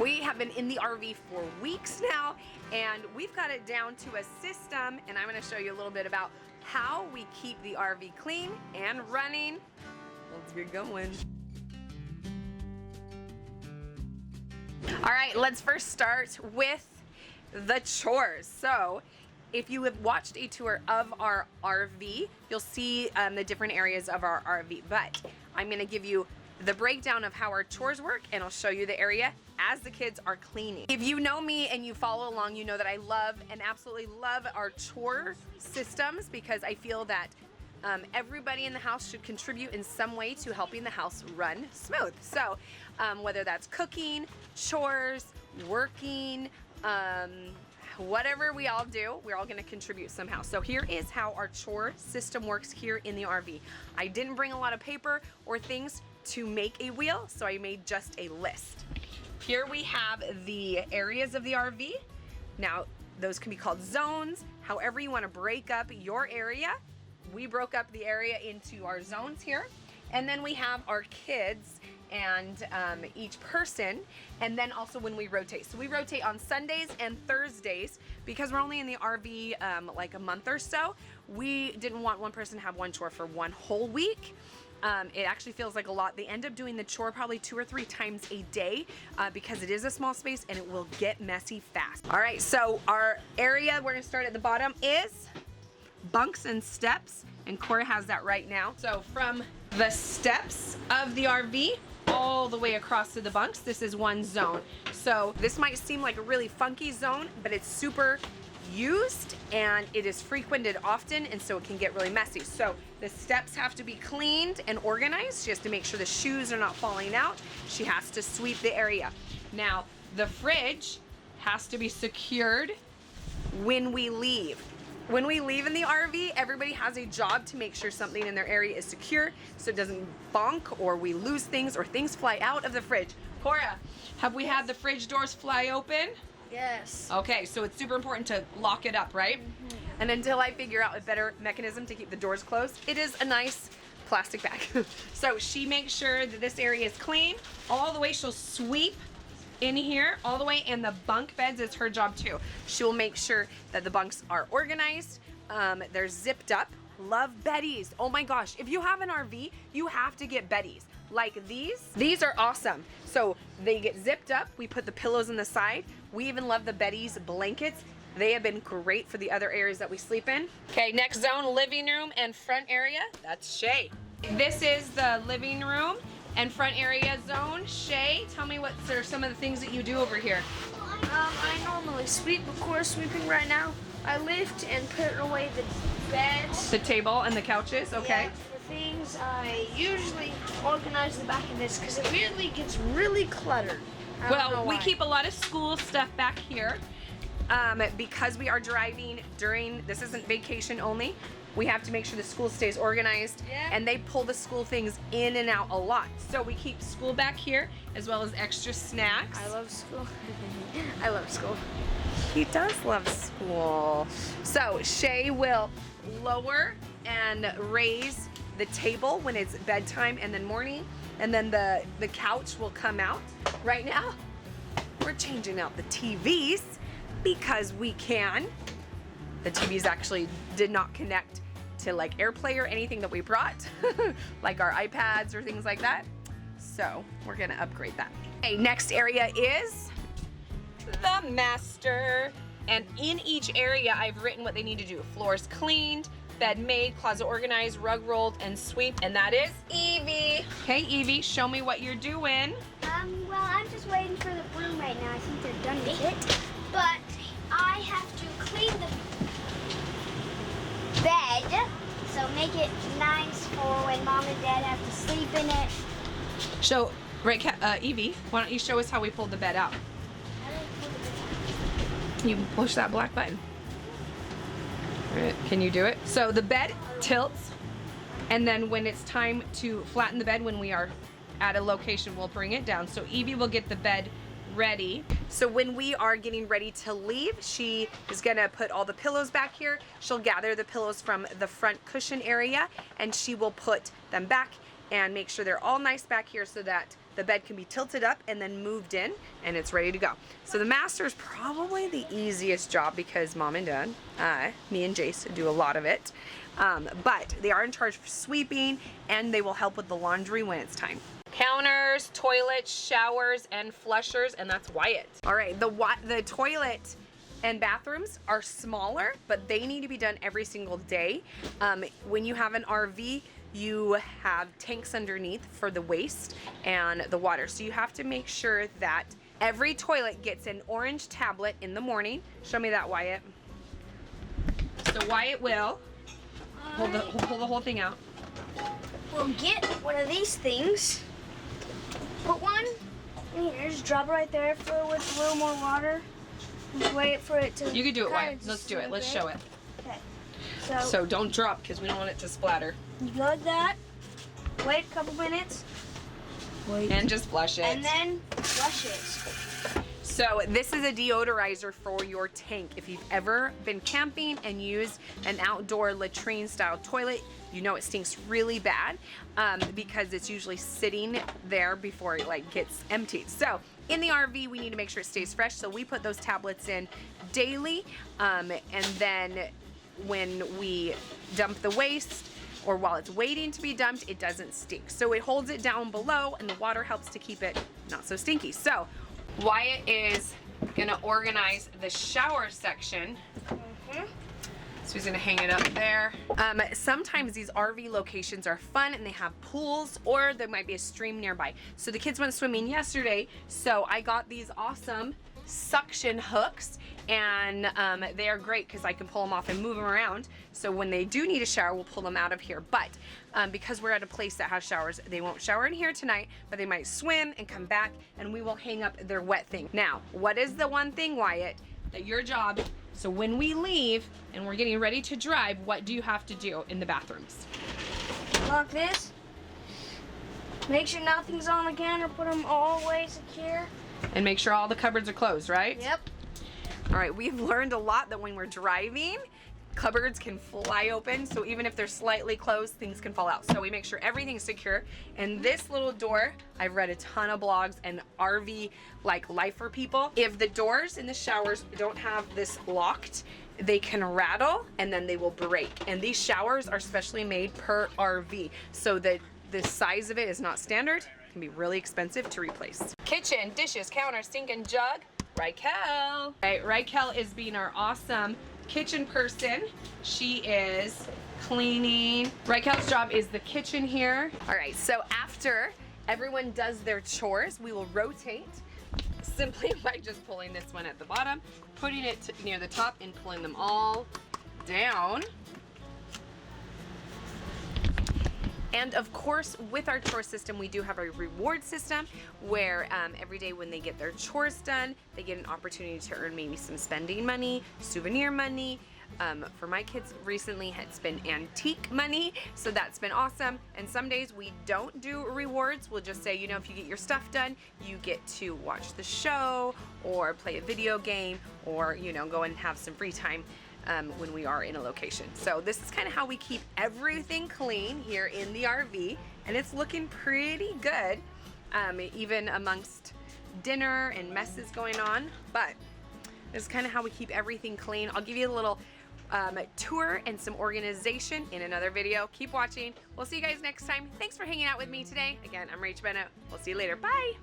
We have been in the RV for weeks now, and we've got it down to a system, and I'm going to show you a little bit about how we keep the RV clean and running. Let's get going. All right, let's first start with the chores. So if you have watched a tour of our RV, you'll see the different areas of our RV, but I'm going to give you the breakdown of how our chores work, and I'll show you the area as the kids are cleaning. If you know me and you follow along, you know that I love and absolutely love our chore systems, because I feel that everybody in the house should contribute in some way to helping the house run smooth. So whether that's cooking, chores, working, whatever we all do, we're all going to contribute somehow. So here is how our chore system works here in the RV. I didn't bring a lot of paper or things to make a wheel, so I made just a list. Here we have the areas of the RV. Now, those can be called zones, however you want to break up your area. We broke up the area into our zones here. And then we have our kids and each person, and then also when we rotate. So we rotate on Sundays and Thursdays because we're only in the RV like a month or so. We didn't want one person to have one chore for one whole week. It actually feels like a lot. They end up doing the chore probably 2 or 3 times a day because it is a small space and it will get messy fast. All right, so our area, we're gonna start at the bottom, is bunks and steps, and Chore has that right now. So from the steps of the RV all the way across to the bunks, this is one zone. So this might seem like a really funky zone, but it's super used and it is frequented often, and so it can get really messy. So the steps have to be cleaned and organized. She has to make sure the shoes are not falling out. She has to sweep the area. Now the fridge has to be secured when we leave. When we leave in the RV, everybody has a job to make sure something in their area is secure so it doesn't bonk or we lose things or things fly out of the fridge. Cora, have we had the fridge doors fly open? Yes. Okay, so it's super important to lock it up, right? Mm-hmm. And until I figure out a better mechanism to keep the doors closed, it is a nice plastic bag. So she makes sure that this area is clean all the way. She'll sweep in here all the way, and the bunk beds is her job too. She will make sure that the bunks are organized, they're zipped up. Love beddies. Oh my gosh, if you have an RV, you have to get beddies. Like these are awesome. So they get zipped up, we put the pillows on the side. We even love the beddies blankets. They have been great for the other areas that we sleep in. Okay, next zone, living room and front area. That's Shay. This is the living room and front area zone. Shay, tell me what are some of the things that you do over here? I normally sweep, of course, sweeping right now. I lift and put away the bed. The table and the couches, okay. Yeah, for things, I usually organize the back of this because it weirdly gets really cluttered. Well, we keep a lot of school stuff back here because we are driving during, this isn't vacation only, we have to make sure the school stays organized, and they pull the school things in and out a lot. So we keep school back here as well as extra snacks. I love school. I love school. He does love school. So Shay will lower and raise the table when it's bedtime and then morning, and then the couch will come out. Right now, we're changing out the TVs because we can. The TVs actually did not connect to like AirPlay or anything that we brought, like our iPads or things like that. So we're gonna upgrade that. Okay, next area is the master. And in each area, I've written what they need to do. Floors cleaned, bed made, closet organized, rug rolled, and sweep. And that is Evie. Okay, Evie, show me what you're doing. Well, I'm just waiting for the broom right now. I think they're done with it. But I have to clean the bed, so make it nice for when mom and dad have to sleep in it. So, Evie, why don't you show us how we pulled the bed out? You push that black button. Can you do it? So the bed tilts, and then when it's time to flatten the bed, when we are at a location, we'll bring it down. So Evie will get the bed ready. So when we are getting ready to leave, she is gonna put all the pillows back here. She'll gather the pillows from the front cushion area, and she will put them back and make sure they're all nice back here so that the bed can be tilted up and then moved in, and it's ready to go. So the master is probably the easiest job because mom and dad, me and Jace, do a lot of it. But they are in charge of sweeping, and they will help with the laundry when it's time. Counters, toilets, showers, and flushers, and that's Wyatt. All right, the toilet and bathrooms are smaller, but they need to be done every single day. When you have an RV, you have tanks underneath for the waste and the water. So you have to make sure that every toilet gets an orange tablet in the morning. Show me that, Wyatt. So Wyatt will pull the whole thing out. We'll get one of these things. Put one in here, just drop it right there, fill it with a little more water. Just wait for it to. You can do it, kinda Wyatt. Let's do it. Let's show it. Okay. So don't drop because we don't want it to splatter. You go like that. Wait a couple minutes. Wait. And just flush it. And then flush it. So this is a deodorizer for your tank. If you've ever been camping and used an outdoor latrine style toilet, you know it stinks really bad because it's usually sitting there before it gets emptied. So in the RV, we need to make sure it stays fresh. So we put those tablets in daily, and then when we dump the waste, or while it's waiting to be dumped, it doesn't stink. So it holds it down below, and the water helps to keep it not so stinky. So Wyatt is gonna organize the shower section. So he's gonna hang it up there. Sometimes these RV locations are fun and they have pools, or there might be a stream nearby. So the kids went swimming yesterday, so I got these awesome suction hooks, and they are great because I can pull them off and move them around. So when they do need a shower, we'll pull them out of here. But because we're at a place that has showers, they won't shower in here tonight, but they might swim and come back, and we will hang up their wet thing. Now, what is the one thing, Wyatt, that your job, so when we leave and we're getting ready to drive, what do you have to do in the bathrooms? Lock this. Make sure nothing's on the counter. Put them all the way secure. And make sure all the cupboards are closed, right? Yep. All right, we've learned a lot that when we're driving, cupboards can fly open. So even if they're slightly closed, things can fall out. So we make sure everything's secure. And this little door, I've read a ton of blogs and RV lifer people. If the doors in the showers don't have this locked, they can rattle and then they will break. And these showers are specially made per RV. So the size of it is not standard. It can be really expensive to replace. Kitchen, dishes, counter, sink, and jug. Raquel. Right, Raquel is being our awesome kitchen person. She is cleaning. Raquel's job is the kitchen here. All right, so after everyone does their chores, we will rotate simply by just pulling this one at the bottom, putting it near the top, and pulling them all down. And of course, with our chore system, we do have a reward system where every day when they get their chores done, they get an opportunity to earn maybe some spending money, souvenir money. For my kids recently, it's been antique money, so that's been awesome. And some days we don't do rewards. We'll just say, you know, if you get your stuff done, you get to watch the show or play a video game, or, you know, go and have some free time when we are in a location. So this is kind of how we keep everything clean here in the RV, and it's looking pretty good, even amongst dinner and messes going on. But this is kind of how we keep everything clean. I'll give you a little tour and some organization in another video. Keep watching. We'll see you guys next time. Thanks for hanging out with me today. Again, I'm Rach Bennett. We'll see you later. Bye.